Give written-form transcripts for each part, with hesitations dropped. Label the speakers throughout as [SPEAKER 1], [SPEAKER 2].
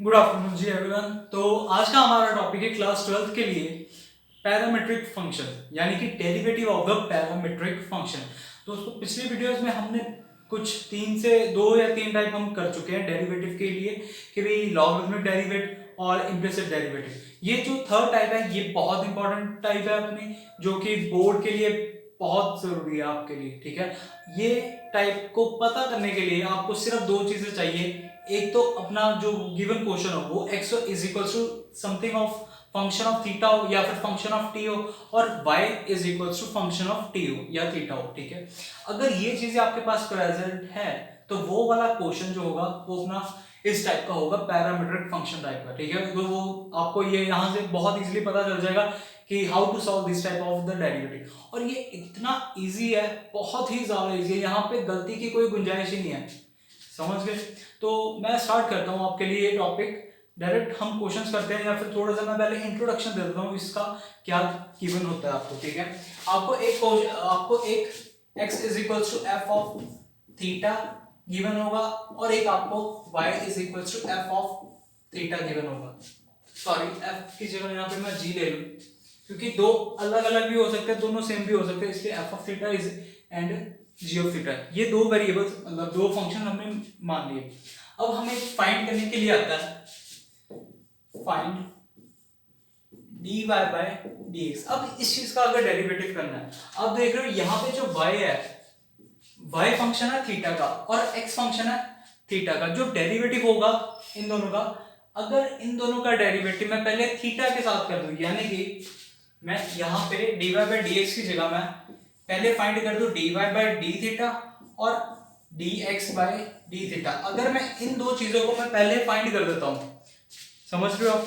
[SPEAKER 1] Good afternoon जी everyone. तो आज का हमारा टॉपिक है क्लास 12th के लिए पैरामीट्रिक फंक्शन, यानी कि derivative of the parametric function. दोस्तों पिछले वीडियोस में हमने कुछ दो या तीन टाइप हम कर चुके हैं डेरिवेटिव के लिए, कि भाई लॉगरिथमिक डेरिवेटिव और इम्प्लिसिट डेरिवेटिव। ये जो थर्ड टाइप है ये बहुत इंपॉर्टेंट टाइप है अपनी, जो कि बोर्ड के लिए बहुत जरूरी है आपके लिए। ठीक है, ये टाइप को पता करने के लिए आपको सिर्फ दो चीजें चाहिए। एक तो अपना जो गिवन क्वेश्चन हो वो x is equal to something of function of theta हो या फिर फंक्शन ऑफ टी हो, और y is equal to function of t हो या थीटा हो। ठीक है, अगर ये चीजें आपके पास प्रेजेंट है तो वो वाला क्वेश्चन जो होगा वो अपना इस टाइप का होगा, पैरामीट्रिक फंक्शन टाइप का। ठीक है, तो वो आपको ये यहाँ से बहुत इजीली पता चल जाएगा कि how to solve this type of the derivative. और ये इतना इजी है, बहुत ही ज्यादा इजी है, यहाँ पे गलती की कोई गुंजाइश ही नहीं है। समझ गए? तो मैं स्टार्ट करता हूँ आपके लिए ये टॉपिक। डायरेक्ट हम क्वेश्चंस करते हैं, या फिर थोड़ा सा मैं पहले इंट्रोडक्शन दे देता हूँ इसका क्या गिवन होता है आपको। ठीक है, आपको एक x is equal to f of theta given होगा, और एक आपको y is equal to f of theta given होगा। सॉरी, f की जगह यहाँ पे मैं g ले लूँ, क्योंकि दो अलग अलग भी हो सकते हैं, दोनों सेम भी हो सकते हैं, इसलिए f of theta is and g of theta, ये दो वेरिएबल्स मतलब दो फंक्शन हमने मान लिए। अब हमें फाइंड करने के लिए आता है फाइंड dy बाय dx। अब इस चीज का अगर डेरिवेटिव करना है, अब देख रहे हो यहाँ पे जो y है, y फंक्शन है थीटा का और x फंक्शन है थीटा का। जो डेरिवेटिव होगा इन दोनों का, अगर इन दोनों का डेरिवेटिव मैं पहले थीटा के साथ कर दूं, यानी कि मैं यहाँ पे dy बाय dx की जगह मैं पहले फाइंड कर दूं dy बाय डी थीटा और dx बाय डी थीटा। अगर मैं इन दो चीजों को मैं पहले फाइंड कर देता हूं, समझ रहे हो आप,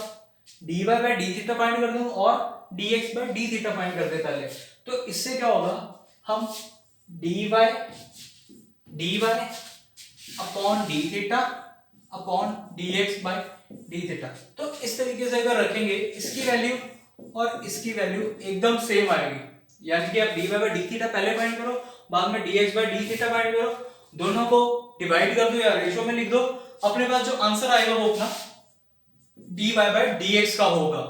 [SPEAKER 1] dy by D theta find कर दूं और dx by D theta find कर दे पहले, तो इससे क्या होगा, हम dy upon d theta upon dx by D theta. तो इस तरीके से अगर रखेंगे, इसकी वैल्यू और इसकी वैल्यू एकदम सेम आएगी, यानी कि आप dy बाय डी थीटा पहले फाइंड करो, बाद में dx by D theta find करो, दोनों को डिवाइड कर दो या रेशियो में लिख दो, अपने पास जो आंसर आएगा वो अपना dy बाय dx का होगा।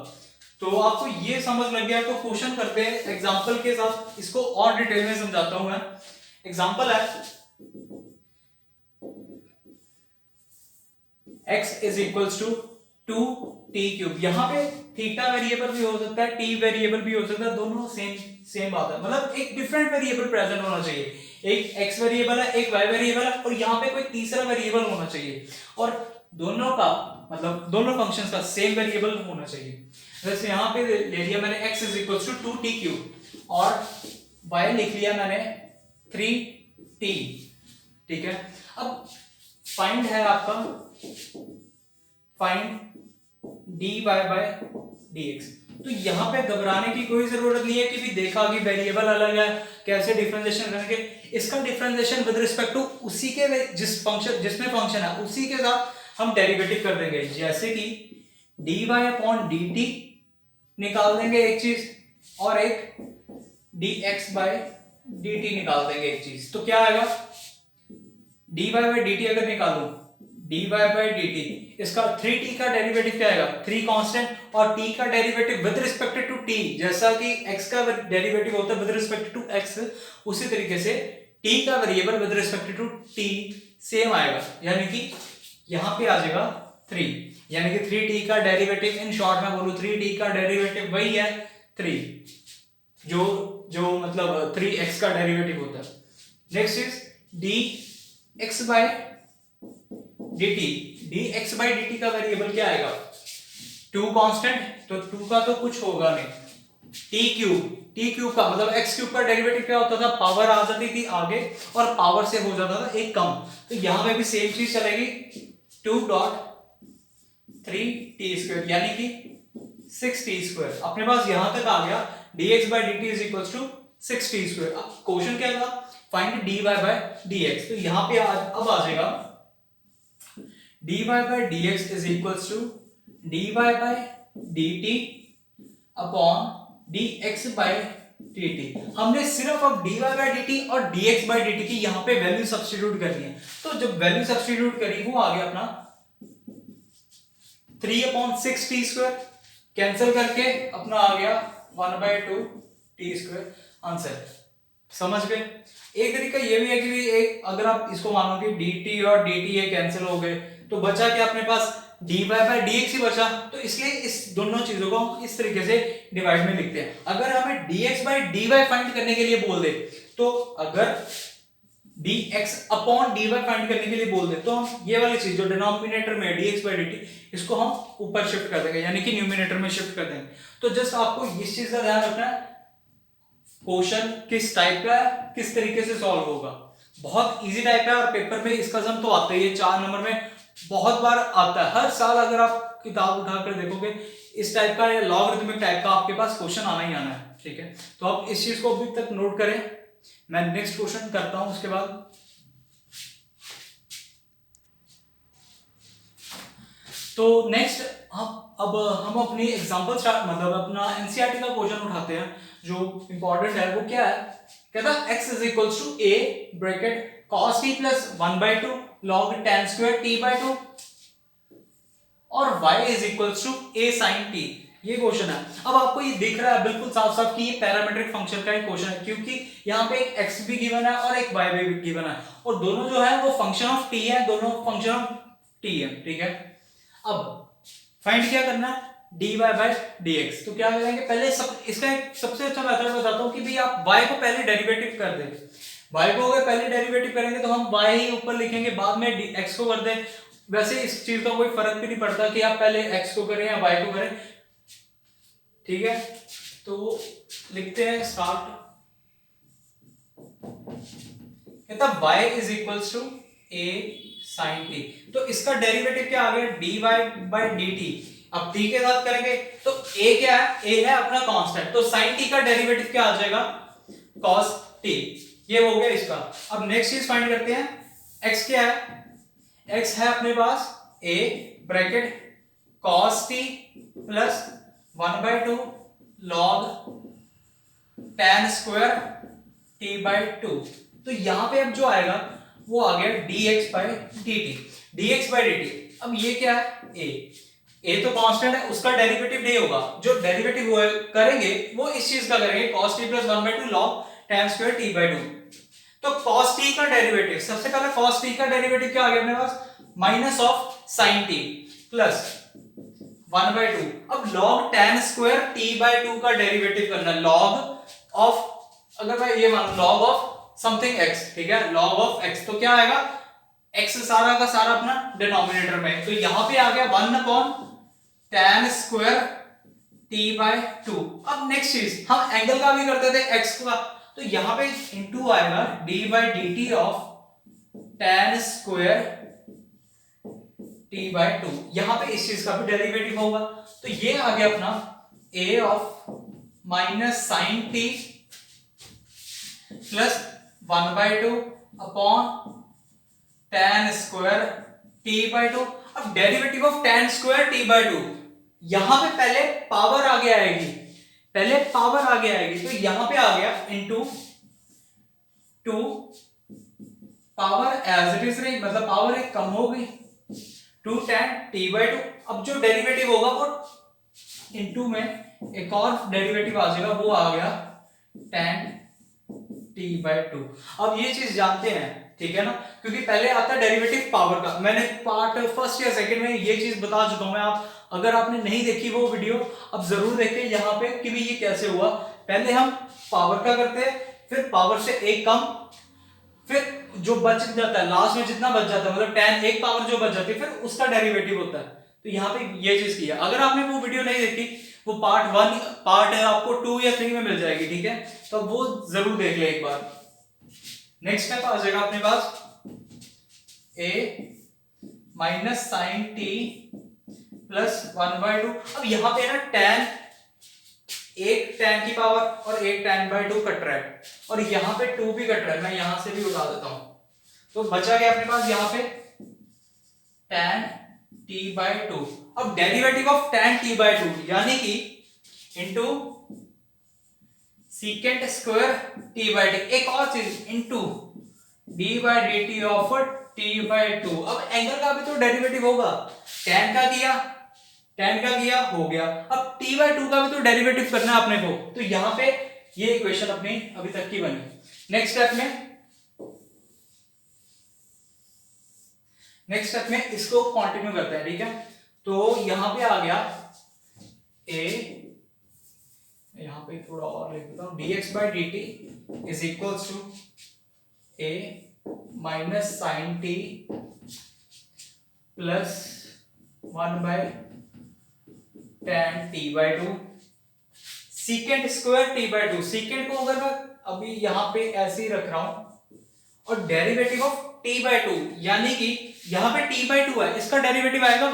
[SPEAKER 1] तो आपको ये समझ लग गया तो क्वेश्चन करते हैं एग्जांपल के साथ, इसको और डिटेल में समझाता हूं मैं। एग्जांपल है x is equals to 2t³। यहाँ पे थीटा वेरिएबल भी हो सकता है, t वेरिएबल भी हो सकता है, दोनों सेम बात है, मतलब एक डिफरेंट वेरिएबल प्रेजेंट होना चाहिए। एक x वेरिएबल है, एक y वेरिएबल है, और यहाँ पे कोई तीसरा वेरिएबल होना चाहिए, और दोनों का मतलब दोनों फंक्शंस का सेम वेरिएबल होना चाहिए। जैसे यहाँ पे ले लिया मैंने x is equals to 2t³ और y लिख लिया मैंने 3t। ठीक है, अब फाइंड है आपका फाइंड dy बाय dx। तो यहाँ पे घबराने की कोई जरूरत नहीं है कि भी देखा कि वेरिएबल अलग है, कैसे डिफरेंशिएशन करेंगे। इसका डिफरेंशिएशन विद रिस्पेक्ट टू उसी के जिस फंक्शन जिसमें फंक्शन है उसी के साथ हम डेरिवेटिव कर देंगे। जैसे कि dy अपॉन dt निकाल देंगे एक चीज, और एक dx बाय dt निकाल देंगे एक चीज। तो क्या आएगा, dy बाय dt अगर निकालूं dy बाय dt, इसका 3t का डेरिवेटिव क्या आएगा, 3 कांस्टेंट, और t का derivative with respect to t, जैसा कि x का डेरिवेटिव होता है विद रिस्पेक्ट टू x, उसी तरीके से t का variable with respect to t same आएगा, यानी कि यहां पे आ जाएगा 3, यानी कि 3t का डेरिवेटिव, इन शॉर्ट में बोलूं 3t का डेरिवेटिव वही है 3, जो मतलब 3x का डेरिवेटिव होता है। Next is dx by dt। dx by dt का वेरिएबल क्या आएगा, 2 कांस्टेंट, तो 2 का तो कुछ होगा नहीं, t³ का मतलब x³ का डेरिवेटिव क्या होता था, पावर आ जाती थी आगे और पावर से हो जाता था एक कम। तो यहां पे भी सेम चीज चलेगी, 2.3t², यानी कि 6t²। अपने पास यहां तक आ गया dx by dt is equals to 6t²। अब क्वेश्चन क्या था, फाइंड dy बाय dx। तो यहां पे अब आ जाएगा dy by dx is equals to dy by dt upon dx by dt। हमने सिर्फ अब dy बाय dt और dx बाय dt की यहाँ पे वैल्यू सब्स्टिट्यूट करनी है। तो जब वैल्यू सब्स्टिट्यूट करी वो आ गया अपना 3/6t², कैंसिल करके अपना आ गया 1/2t²। आंसर समझ गए। एक तरीका ये भी है कि एक अगर आप इसको मानो कि dt और dt ये कैंसिल हो गए तो बचा क्या अपने पास dy/dx ही बचा, तो इसलिए इस दोनों चीजों को हम इस तरीके से डिवाइड में लिखते हैं। अगर हमें dx/dy फाइंड करने के लिए बोल दे, तो अगर dx/dy फाइंड करने के लिए बोल दे तो हम ये वाली चीज जो डिनोमिनेटर में dx/dt इसको हम ऊपर शिफ्ट कर देंगे, यानी कि न्यूमिनेटर में शिफ्ट कर देंगे। तो जस्ट आपको इस चीज का ध्यान रखना है, क्वेश्चन किस टाइप का है, किस तरीके से सॉल्व होगा। बहुत इजी टाइप है और पेपर में इसका सम तो आता ही है, 4 नंबर में बहुत बार आता है। हर साल अगर आप किताब उठाकर देखोगे इस टाइप का या लॉगरिथमिक टाइप का आपके पास क्वेश्चन आना ही आना है, ठीक है। तो आप इस चीज को अभी तक नोट करें, मैं नेक्स्ट क्वेश्चन करता हूं उसके बाद। तो नेक्स्ट अब हम अपनी एग्जांपल स्टार्ट मतलब अपना एनसीईआरटी का क्वेश्चन उठाते हैं जो इंपॉर्टेंट है। वो क्या है, कहता है x is equals to a bracket cos t plus 1/2 log tan square t/2 और y is equals to a sin t। ये क्वेश्चन है। अब आपको ये दिख रहा है बिल्कुल साफ साफ कि ये पैरामीट्रिक फंक्शन का एक क्वेश्चन है, क्योंकि यहाँ पे एक x भी गिवन है और एक y भी गिवन है और दोनों जो है वो फंक्शन ऑफ t है, दोनों फंक्शन ऑफ t है, ठीक है। अब फाइंड क्या करना है, dy/dx। तो क्या करेंगे, पहले इसका एक सबसे अच्छा मेथड बताता हूँ कि भाई आप y को पहले डेरिवेटिव कर दें। y को अगर पहले डेरिवेटिव करेंगे तो हम y ही ऊपर लिखेंगे, बाद में x को कर दें। वैसे इस चीज का कोई फर्क भी नहीं पड़ता कि आप पहले x को करें या y को करें, ठीक है। तो लिखते हैं स्टार्ट। कहता y is equals to a sin t। तो इसका डेरिवेटिव क्या आ गया, dy/dt। अब t के साथ करेंगे तो a क्या है, a है अपना कांस्टेंट, तो sin t का डेरिवेटिव क्या आ जाएगा, cos t। ये हो गया इसका। अब नेक्स्ट चीज फाइंड करते हैं, x क्या है, x है अपने पास a bracket cos t plus 1/2 log tan square t/2। तो यहां पे अब जो आएगा वो आ गया dx/dt। dx/dt अब ये क्या है, a तो कांस्टेंट है, उसका डेरिवेटिव नहीं होगा, जो डेरिवेटिव करेंगे वो इस चीज का करेंगे, cos t plus 1/2 log tan square t/2। तो cos t का डेरिवेटिव, सबसे पहले cos t का डेरिवेटिव क्या आ गया अपने पास, minus of sin t plus 1/2। अब log tan स्क्वायर t/2 का डेरिवेटिव करना है, log ऑफ, अगर मैं ये मान log ऑफ समथिंग x, ठीक है, log ऑफ x। तो क्या आएगा, x सारा का सारा अपना डिनोमिनेटर में, तो यहां पे आ गया 1/tan स्क्वायर t/2। अब नेक्स्ट चीज हम एंगल का भी करते थे x का, तो यहां पे इनटू आएगा d/dt of tan square t/2। यहां पे इस चीज का भी डेरिवेटिव होगा, तो ये आ गया अपना a of minus sin t plus 1/2 upon tan square t/2। अब derivative of tan square t/2, यहां पे पहले पावर आगे आएगी, पहले पावर आगे आएगी, तो यहां पे आ गया into 2 power as it is रही, मतलब पावर एक कम हो गई, 2 tan t/2। अब जो डेरिवेटिव होगा वो इनटू में एक और डेरिवेटिव आ जाएगा, वो आ गया tan t/2। अब ये चीज जानते हैं, ठीक है ना, क्योंकि पहले आता है डेरिवेटिव पावर का। मैंने पार्ट फर्स्ट या सेकंड में ये चीज बता चुका हूं। आप अगर आपने नहीं देखी वो वीडियो, अब जरूर देखें यहाँ पे कि भी ये कैसे हुआ। पहले हम पावर का करते हैं, फिर पावर से एक कम, फिर जो बच जाता है लास्ट में जितना बच जाता है, मतलब tan एक पावर जो बच जाती है, फिर उसका डेरिवेटिव होता है। तो यहाँ पे ये चीज किया। अगर आपने वो वीडियो नहीं देखी, वो पार्ट 1 पार्ट आपको 2 या 3 में मिल जाएगी, ठीक है, तो वो जरूर देख ले एक बार। नेक्स्ट स्टेप आ जाएगा अपने पास a minus sine t plus 1/2। अब यहां पे ना tan, एक tan की पावर और एक tan/2 कट रहा है, और यहां पे 2 भी कट रहा है, मैं यहां से भी उठा देता हूं। तो बचा गया अपने पास यहां पे tan t/2। अब डेरिवेटिव ऑफ tan t/2 यानी कि इनटू सीकेंट स्क्वायर t/2। एक और चीज इनटू d/dt ऑफ t/2। अब एंगल का भी तो डेरिवेटिव होगा, tan का किया tan का किया, हो गया। अब t/2 का भी तो डेरिवेटिव करना है अपने को, तो यहां पे ये इक्वेशन अपनी अभी तक की बनी। नेक्स्ट स्टेप में इसको कंटिन्यू करते हैं, ठीक है। तो यहां पे आ गया a, यहां पे थोड़ा और लिख देता हूं, dx/dt is equals to a minus sine t plus 1/tan t/2 secant square t/2। Secant को अगर मैं अभी यहां पे ऐसे ही रख रहा हूं और डेरिवेटिव ऑफ t/2, यानी कि यहां पे t/2 है, इसका डेरिवेटिव आएगा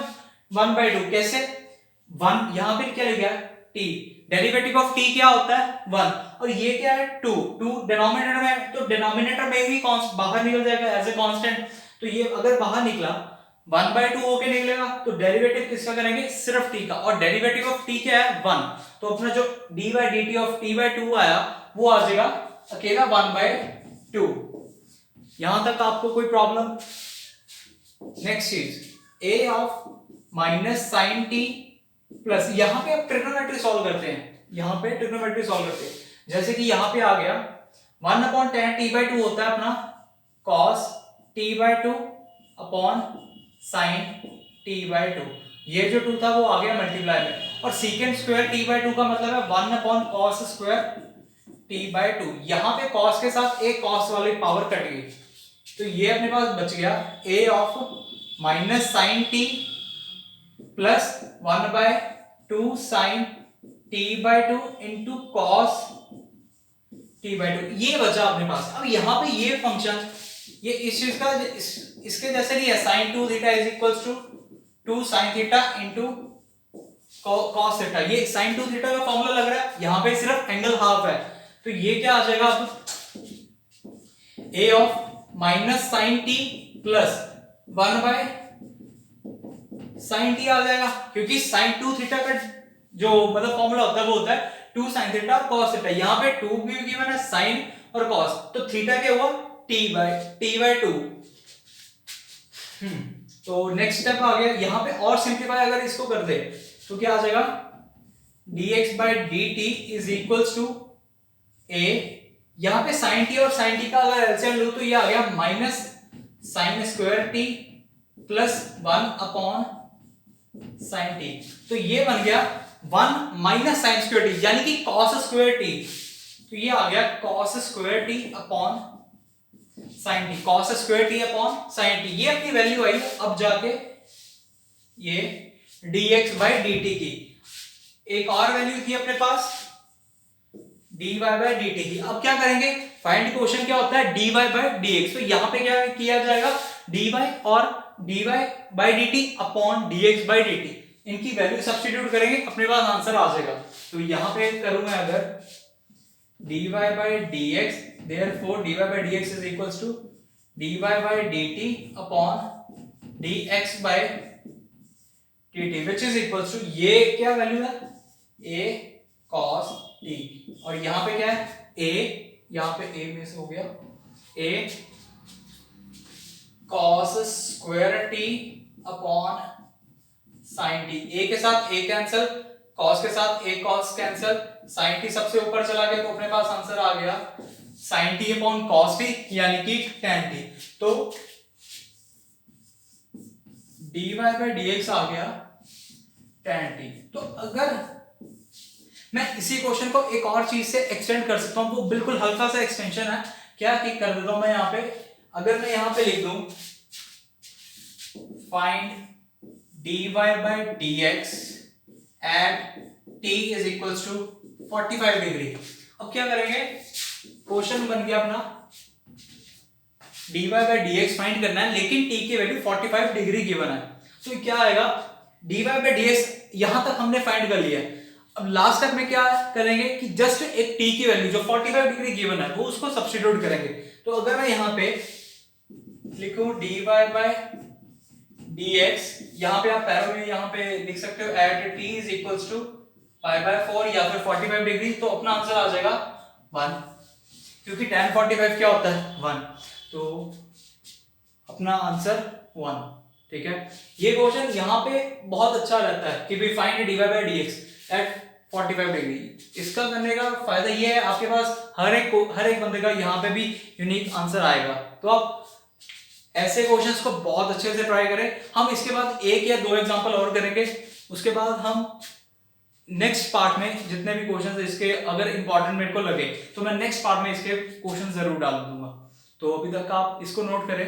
[SPEAKER 1] 1/2। कैसे? 1 यहां पे क्या लिख गया t, डेरिवेटिव ऑफ t क्या होता है 1, और ये क्या है 2 डिनोमिनेटर में, तो डिनोमिनेटर में भी बाहर निकल जाएगा एज ए कांस्टेंट। तो ये अगर बाहर निकला 1/2 होके निकलेगा, तो डेरिवेटिव किसका करेंगे? सिर्फ t का, और डेरिवेटिव ऑफ t क्या है 1, तो अपना जो d/dt ऑफ t/2 आया वो आ जाएगा अकेला 1/2। यहां तक आपको कोई प्रॉब्लम? नेक्स्ट चीज a of minus sine t plus, यहां पे आप ट्रिग्नोमेट्री सॉल्व करते हैं, यहां पे ट्रिग्नोमेट्री सॉल्व करते हैं। जैसे कि यहां पे आ गया 1/tan t/2 होता है अपना cos t/2 upon sin t/2, ये जो 2 था वो आ गया मल्टीप्लाई में, और सीकेंट स्क्वायर t/2 का मतलब है 1/cos स्क्वायर t/2। यहां पे cos के साथ एक cos वाली पावर कट गई, तो ये अपने पास बच गया a of minus sine t plus 1/2 sine t/2 into cos t/2, ये बचा अपने पास। अब यहाँ पे ये फंक्शन, ये इस चीज का इसके जैसे नहीं है, sin 2 थीटा इज इक्वल्स टू 2 sin थीटा इंटू cos थीटा, ये sin 2 थीटा का फॉर्मूला लग रहा है, यहाँ पे सिर्फ एंगल हाफ है, तो ये क्या आ जाएगा अब a of minus sine t plus 1 sine t आ जाएगा, क्योंकि sin 2 थीटा का जो मतलब फॉर्मूला होता है वो होता है 2 sin थीटा और cos थीटा, यहाँ पे 2 भी गिवन है, sin और cos, तो थीटा क्या हुआ t/2। तो नेक्स्ट स्टेप आ गया, यहाँ पे और सिंप्लीफाई अगर इसको कर दे तो क्या आ जाएगा dx/dt is equals to a, यहाँ पे sin t और sin t का अगर एलसीएम लूं तो ये आ गया minus sine square t plus 1 upon sine t, तो ये बन गया 1 माइनस साइन स्क्वायर t, यानी कि cos स्क्वायर t, तो ये आ गया cos square t upon sine t, cos square t upon sine t, ये अपनी वैल्यू आई अब जाके ये dx/dt की। एक और वैल्यू थी अपने पास dy/dt की। अब क्या करेंगे, फाइंड क्वेश्चन क्या होता है dy/dx, तो यहां पे क्या किया जाएगा dy और dy/dt अपॉन dx/dt, इनकी वैल्यू सब्स्टिट्यूट करेंगे, अपने पास आंसर आ जाएगा। तो यहां पे करूंगा अगर dy/dx, therefore dy/dx is equals to dy/dt upon dx/dt which is equals to, ये क्या वैल्यू है a cos t, और यहां पे क्या है a, यहां पे a मिस हो गया, a cos square t upon sin t, a के साथ a कैंसिल, cos के साथ a cos cancel, sin t सबसे ऊपर चला गया, तो अपने पास आंसर आ गया sin t upon cos t यानी कि tan t। तो dy/dx आ गया tan t। तो अगर मैं इसी क्वेश्चन को एक और चीज से एक्सटेंड कर सकता हूं, वो बिल्कुल हल्का सा एक्सटेंशन है, क्या कर देता हूं मैं यहां पे, अगर मैं यहां पे लिख दूं find dy/dx at t is equals to 45 degree. अब क्या करेंगे, क्वेश्चन बन गया अपना dy/dx फाइंड करना है, लेकिन t की वैल्यू 45 डिग्री गिवन है, तो क्या आएगा dy/dx यहां तक हमने फाइंड कर लिया। अब लास्ट स्टेप में क्या करेंगे कि जस्ट एक t की वैल्यू जो 45 डिग्री गिवन है वो उसको सब्स्टिट्यूट करेंगे। तो अगर मैं यहां पे लिखूं dy/dx, यहां पे आप पैरों में यहां पे लिख सकते हो at t is equals to pi/4 या फिर 45 डिग्री, तो अपना आंसर आ जाएगा 1, क्योंकि tan 45 क्या होता है 1, तो अपना आंसर 1। ठीक है। ये क्वेश्चन यहाँ पे बहुत अच्छा रहता है कि भाई find dy by dx at 45 degree. इसका करने का फायदा ये है आपके पास हर एक बंदे का यहाँ पे भी यूनिक आंसर आएगा। तो आप ऐसे क्वेश्चंस को बहुत अच्छे से ट्राई करें। हम इसके बाद एक या दो एग्जांपल और करेंगे, उसके बाद हम नेक्स्ट पार्ट में जितने भी क्वेश्चंस इसके अगर इंपॉर्टेंट मेरे को लगे तो मैं नेक्स्ट पार्ट में इसके क्वेश्चन जरूर डाल दूंगा। तो अभी तक आप इसको नोट करें।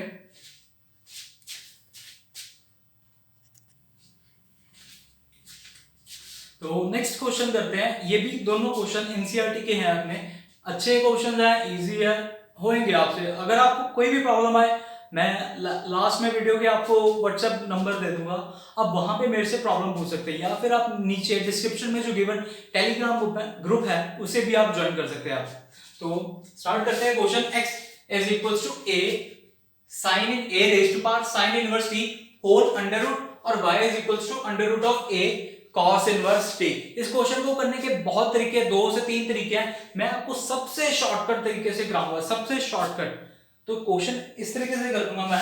[SPEAKER 1] तो नेक्स्ट क्वेश्चन करते हैं। ये भी दोनों क्वेश्चन एनसीईआरटी के हैं, अपने अच्छे क्वेश्चन हैं, इजी है, होंगे आपसे। अगर आपको कोई भी प्रॉब्लम आए मैं लास्ट में वीडियो के आपको व्हाट्सएप नंबर दे दूंगा, आप वहां पे मेरे से प्रॉब्लम पूछ सकते हैं, या फिर आप नीचे डिस्क्रिप्शन में जो गिवन टेलीग्राम ग्रुप है उसे भी आप ज्वाइन कर सकते हैं आप। तो स्टार्ट करते हैं। Question x is equals to a sin a raised to power sin inverse t whole under root और y is equals to under root of a cos inverse t। इस क्वेश्चन को करने के बहुत तरीके, 2 से 3 तरीके हैं, मैं आपको सबसे शॉर्टकट तरीके से कराऊंगा, सबसे शॉर्टकट। तो क्वेश्चन इस तरीके से कर दूंगा मैं,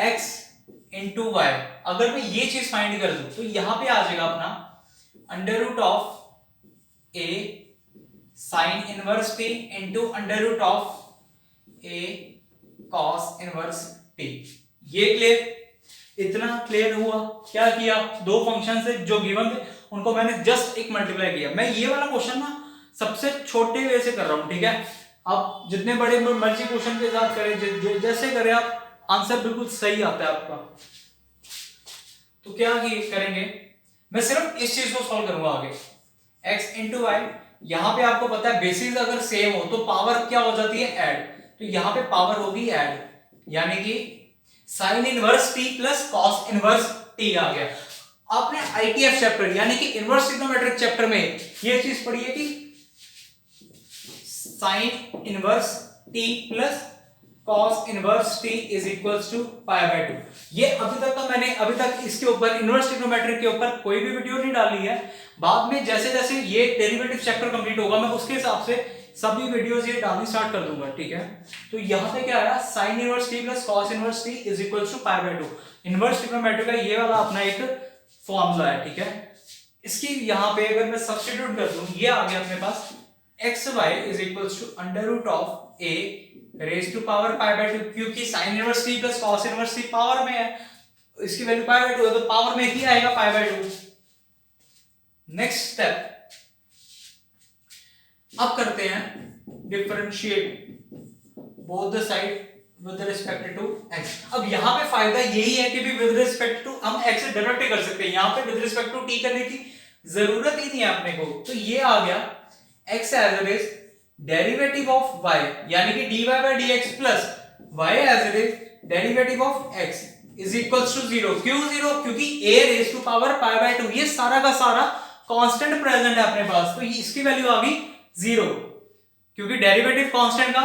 [SPEAKER 1] x इंटू वाई। अगर मैं ये चीज फाइंड कर दूं तो यहां पे आ जाएगा अपना under root of a sine inverse t into under root of a cos inverse t। ये क्लियर? इतना क्लियर हुआ? क्या किया, दो फंक्शन से जो गिवन थे उनको मैंने जस्ट एक मल्टीप्लाई किया। मैं ये वाला क्वेश्चन ना सबसे छोटे वे से कर रहा हूं, ठीक है। आप जितने बड़े मर्जी क्वेश्चन के साथ करें, जैसे करें आप, आंसर बिल्कुल सही आता है आपका। तो क्या करेंगे, मैं सिर्फ इस चीज को सॉल्व करूंगा आगे। x इंटू वाई, यहां पे आपको पता है बेसिस अगर सेम हो तो पावर क्या हो जाती है, ऐड। तो यहां पे पावर होगी ऐड, यानी कि sine inverse t plus cos inverse t आ गया। आपने आईटीएफ चैप्टर यानी कि इनवर्स ट्रिग्नोमेट्रिक चैप्टर में ये चीज पढ़ी है कि sine inverse t plus cos inverse t is equals to pi by 2। ये मैंने अभी तक इसके ऊपर इनवर्स ट्रिग्नोमेट्रिक के ऊपर कोई भी वीडियो नहीं डाली है। बाद में जैसे जैसे ये डेरिवेटिव चैप्टर कंप्लीट होगा मैं उसके हिसाब से सभी वीडियोस ये डालनी स्टार्ट कर दूंगा, ठीक है। तो यहां पे क्या आया, sine inverse t plus cos inverse t is equals to pi by 2। Inverse trigonometric का ये वाला अपना एक फॉर्मूला है, ठीक है। इसकी यहां पे अगर मैं सब्स्टिट्यूट कर दूं, ये आ गया अपने पास X Y is equals to under root of a raise to power pi by 2, क्योंकि sine inverse t plus cos inverse t power में है, इसकी वैल्यू पाई बाय 2 है, तो पावर में ही आएगा पाई बाय 2। नेक्स्ट स्टेप अब करते हैं differentiate both the side with respect to x। अब यहां पे फायदा यही है कि भी विद रिस्पेक्ट टू हम x से डायरेक्ट कर सकते हैं, यहां पे विद रिस्पेक्ट टू t करने की जरूरत ही नहीं है अपने को। तो ये आ गया x as it is derivative of y, यानी कि dy by dx plus y as it is derivative of x is equals to 0। क्यों 0? क्योंकि a raise to power pi by 2 ये सारा का सारा कांस्टेंट प्रेजेंट है अपने पास, तो इसकी वैल्यू आ गई 0, क्योंकि डेरिवेटिव कांस्टेंट का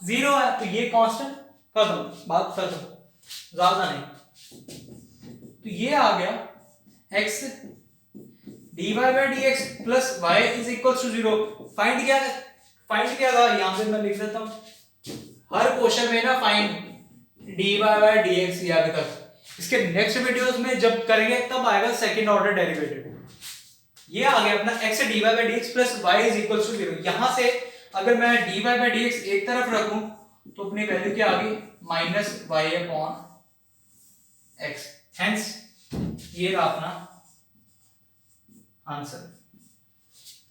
[SPEAKER 1] 0 है, तो ये कांस्टेंट खत्म, बात खत्म, ज्यादा नहीं। तो ये आ गया x dy by dx plus y is equals to 0। Find क्या था, यहां पे मैं लिख देता हूं, हर क्वेश्चन में ना फाइंड dy by dx या अभी तक। इसके नेक्स्ट वीडियोस में जब करेंगे तब आएगा सेकंड ऑर्डर डेरिवेटिव। ये आ गया अपना x dy by dx plus y is equals to 0। यहां से अगर मैं dy by dx एक तरफ रखूं तो अपनी वैल्यू क्या आ गई, minus y upon x। Hence ये रहा अपना answer,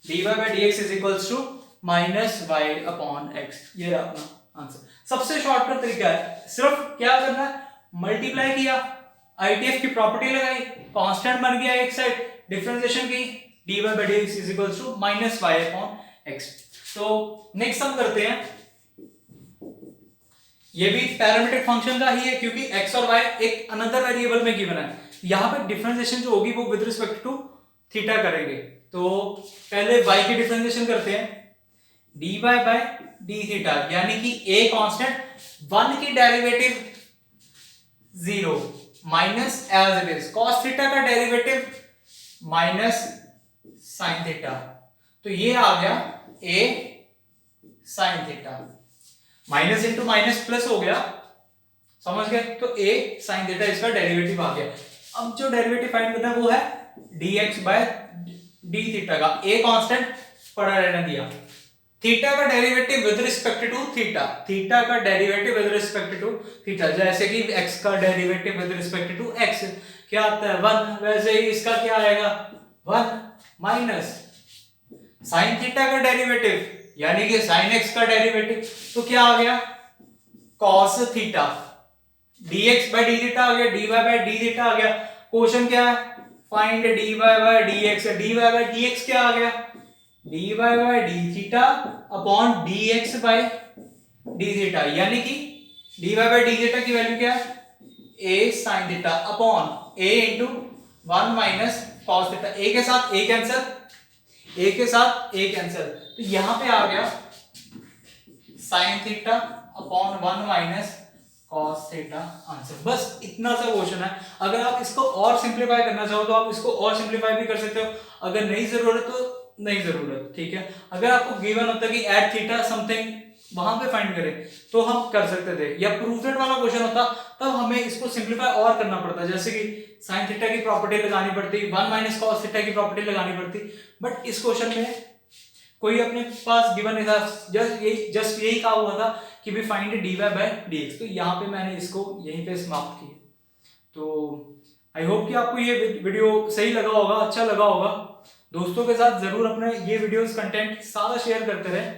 [SPEAKER 1] dy by dx is equals to minus y upon x। ये रहा अपना आंसर। सबसे शॉर्टकट तरीका है, सिर्फ क्या करना है, मल्टीप्लाई किया, आईटीएफ की प्रॉपर्टी लगाई, कांस्टेंट बन गया एक साइड, डिफरेंशिएशन की, dy by dx is equals to minus y upon x। तो नेक्स्ट हम करते हैं, ये भी पैरामीट्रिक फंक्शन का ही है क्योंकि x और y एक अनदर वेरिएबल में गिवन है। यहां पे डिफरेंशिएशन जो होगी वो विद रिस्पेक्ट टू थीटा करेंगे। तो पहले y की डिफरेंशिएशन करते हैं, dy by d थीटा, यानी कि a कांस्टेंट 1 की derivative 0 minus as it is cos theta का डेरिवेटिव माइनस sin थीटा। तो ये आ गया a sin theta. Minus into minus plus हो गया, समझ गए। तो a sin थीटा इसका डेरिवेटिव आ गया। अब जो डेरिवेटिव फाइंड करना है वो है dx बाय डी थीटा का। a कांस्टेंट पड़ा रहने दिया। थीटा का derivative with respect to theta, theta का derivative with respect to theta, जैसे कि x का derivative with respect to x क्या आता है 1, वैसे ही इसका क्या आएगा 1 माइनस साइन थीटा का डेरिवेटिव यानी कि साइन x का डेरिवेटिव, तो क्या आ गया cos theta, dx by D theta आ गया, dy बाय डी थीटा आ गया। क्वेश्चन क्या है find dy by dx, dy by dx क्या आ गया dy by D theta upon dx by D theta, यानी कि dy बाय डी थीटा की वैल्यू क्या है a sin theta upon a into 1 minus cos theta. a के साथ a कैंसिल, a के साथ a कैंसिल, तो यहां पे आ गया sin theta upon 1 minus cos theta answer. बस इतना सा क्वेश्चन है। अगर आप इसको और सिंपलीफाई करना चाहो तो आप इसको और सिंपलीफाई भी कर सकते हो, अगर नहीं जरूरत तो नहीं जरूरत, ठीक है। अगर आपको गिवन होता कि एट थीटा समथिंग वहां पे फाइंड करें तो हम कर सकते थे, या प्रूफेड वाला क्वेश्चन होता तब हमें इसको सिंपलीफाई और करना पड़ता, जैसे कि sin थीटा की प्रॉपर्टी लगानी पड़ती, 1 माइनस cos थीटा की प्रॉपर्टी लगानी पड़ती। बट इस क्वेश्चन में कोई अपने पास गिवन नहीं था, जस्ट यही कहा हुआ था कि भी फाइंड dy बाय dx, तो यहाँ पे मैंने इसको यहीं पे समाप्त किया। तो आई होप कि आपको ये वीडियो सही लगा होगा, अच्छा लगा होगा। दोस्तों के साथ जरूर अपने ये वीडियोस कंटेंट सारा शेयर करते रहे,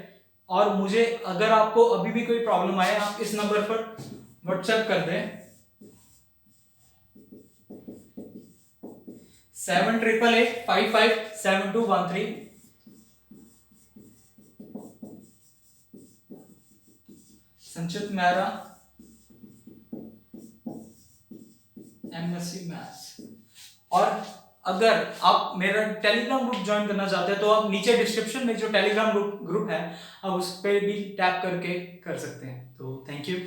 [SPEAKER 1] और मुझे अगर आपको अभी भी कोई प्रॉब्लम आए आप इस नंबर पर व्हाट्सएप कर दें 7888557213। संचित मेहरा MSc मैथ्स। और अगर आप मेरा टेलीग्राम ग्रुप ज्वाइन करना चाहते हैं तो आप नीचे डिस्क्रिप्शन में जो टेलीग्राम ग्रुप है आप उस पर भी टैप करके कर सकते हैं। तो थैंक यू।